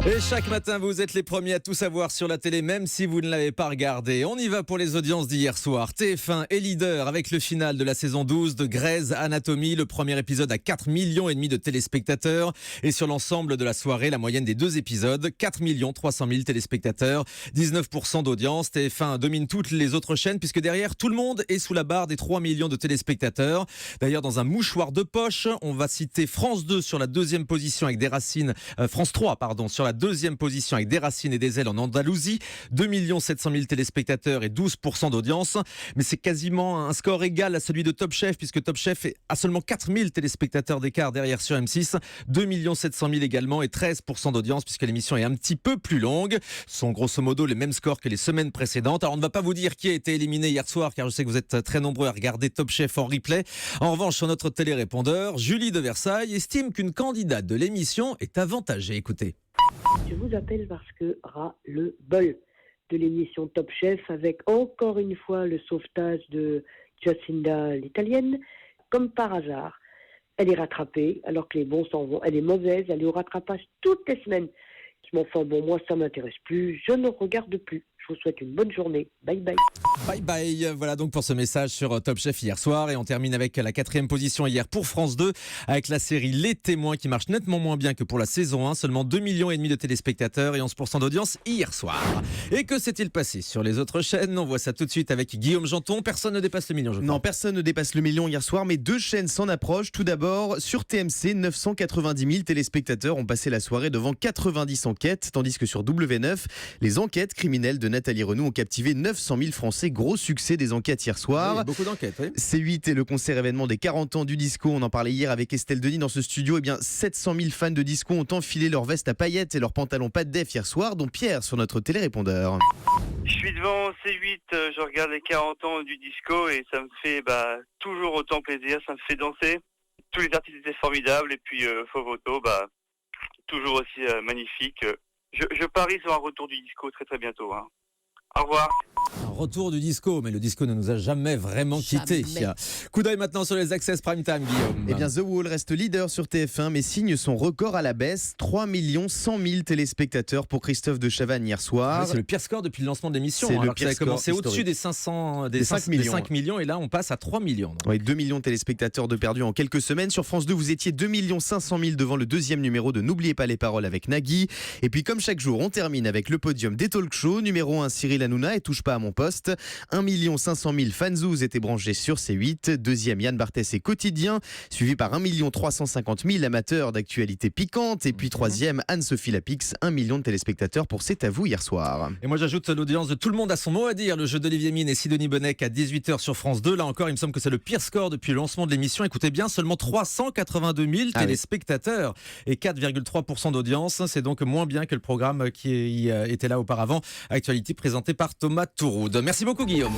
Et chaque matin, vous êtes les premiers à tout savoir sur la télé, même si vous ne l'avez pas regardé. On y va pour les audiences d'hier soir. TF1 est leader avec le final de la saison 12 de Grey's Anatomy. Le premier épisode a 4,5 millions de téléspectateurs. Et sur l'ensemble de la soirée, la moyenne des deux épisodes, 4 300 000 téléspectateurs. 19% d'audience. TF1 domine toutes les autres chaînes puisque derrière, tout le monde est sous la barre des 3 millions de téléspectateurs. D'ailleurs, dans un mouchoir de poche, on va citer France 2 sur la deuxième position avec des racines, France 3, pardon, sur la deuxième position avec des racines et des ailes en Andalousie, 2 700 000 téléspectateurs et 12% d'audience. Mais c'est quasiment un score égal à celui de Top Chef, puisque Top Chef a seulement 4 000 téléspectateurs d'écart derrière sur M6, 2 700 000 également et 13% d'audience, puisque l'émission est un petit peu plus longue. Ce sont grosso modo les mêmes scores que les semaines précédentes. Alors on ne va pas vous dire qui a été éliminé hier soir, car je sais que vous êtes très nombreux à regarder Top Chef en replay. En revanche, sur notre télérépondeur, Julie de Versailles estime qu'une candidate de l'émission est avantagée. Écoutez. Je vous appelle parce que ras-le-bol de l'émission Top Chef avec encore une fois le sauvetage de Jacinda l'italienne. Comme par hasard, elle est rattrapée alors que les bons s'en vont. Elle est mauvaise, elle est au rattrapage toutes les semaines. Mais enfin bon, moi ça m'intéresse plus, je ne regarde plus. Je vous souhaite une bonne journée. Bye bye. Bye bye. Voilà donc pour ce message sur Top Chef hier soir. Et on termine avec la 4e position hier pour France 2 avec la série Les Témoins qui marche nettement moins bien que pour la saison 1. Seulement 2,5 millions de téléspectateurs et 11% d'audience hier soir. Et que s'est-il passé sur les autres chaînes? On voit ça tout de suite avec Guillaume Janton. Personne ne dépasse le million, je crois. Non, personne ne dépasse le million hier soir, mais deux chaînes s'en approchent. Tout d'abord, sur TMC, 990 000 téléspectateurs ont passé la soirée devant 90 enquêtes, tandis que sur W9, les enquêtes criminelles de Nathalie Renaud ont captivé 900 000 Français. Gros succès des enquêtes hier soir. Oui, beaucoup d'enquêtes, oui. C8 et le concert événement des 40 ans du disco. On en parlait hier avec Estelle Denis dans ce studio. Eh bien, 700 000 fans de disco ont enfilé leur veste à paillettes et leurs pantalons pas de def hier soir, dont Pierre sur notre télérépondeur. Je suis devant C8, je regarde les 40 ans du disco et ça me fait toujours autant plaisir, ça me fait danser. Tous les artistes étaient formidables et puis Fovoto, toujours aussi magnifique. Je parie sur un retour du disco très très bientôt. Hein. Au revoir. Un retour du disco, mais le disco ne nous a jamais vraiment quittés. Coup d'œil maintenant sur les Access Prime Time, Guillaume. Eh bien, The Wall reste leader sur TF1, mais signe son record à la baisse. 3 100 000 téléspectateurs pour Christophe de Chavannes hier soir. Oui, c'est le pire score depuis le lancement de l'émission. C'est le alors que pire ça a commencé score au-dessus historique. des 5 millions. 5 millions et là on passe à 3 millions. Donc. Oui, 2 millions de téléspectateurs de perdus en quelques semaines. Sur France 2, vous étiez 2 500 000 devant le deuxième numéro de N'oubliez pas les paroles avec Nagui. Et puis comme chaque jour, on termine avec le podium des talk shows. Numéro 1, Cyril Hanouna et Touche pas à mon poste. 1 500 000 fanzouz étaient branchés sur C8. Deuxième, Yann Barthès et Quotidien, suivi par 1 350 000 amateurs d'actualité piquante. Et puis troisième, Anne-Sophie Lapix, 1 million de téléspectateurs pour C'est à vous hier soir. Et moi j'ajoute l'audience de Tout le monde a son mot à dire, le jeu d'Olivier Mine et Sidonie Bonnec à 18h sur France 2. Là encore, il me semble que c'est le pire score depuis le lancement de l'émission. Écoutez bien, seulement 382 000 téléspectateurs et 4,3% d'audience. C'est donc moins bien que le programme qui était là auparavant. Actualité présentée par Thomas Touroud. Merci beaucoup Guillaume.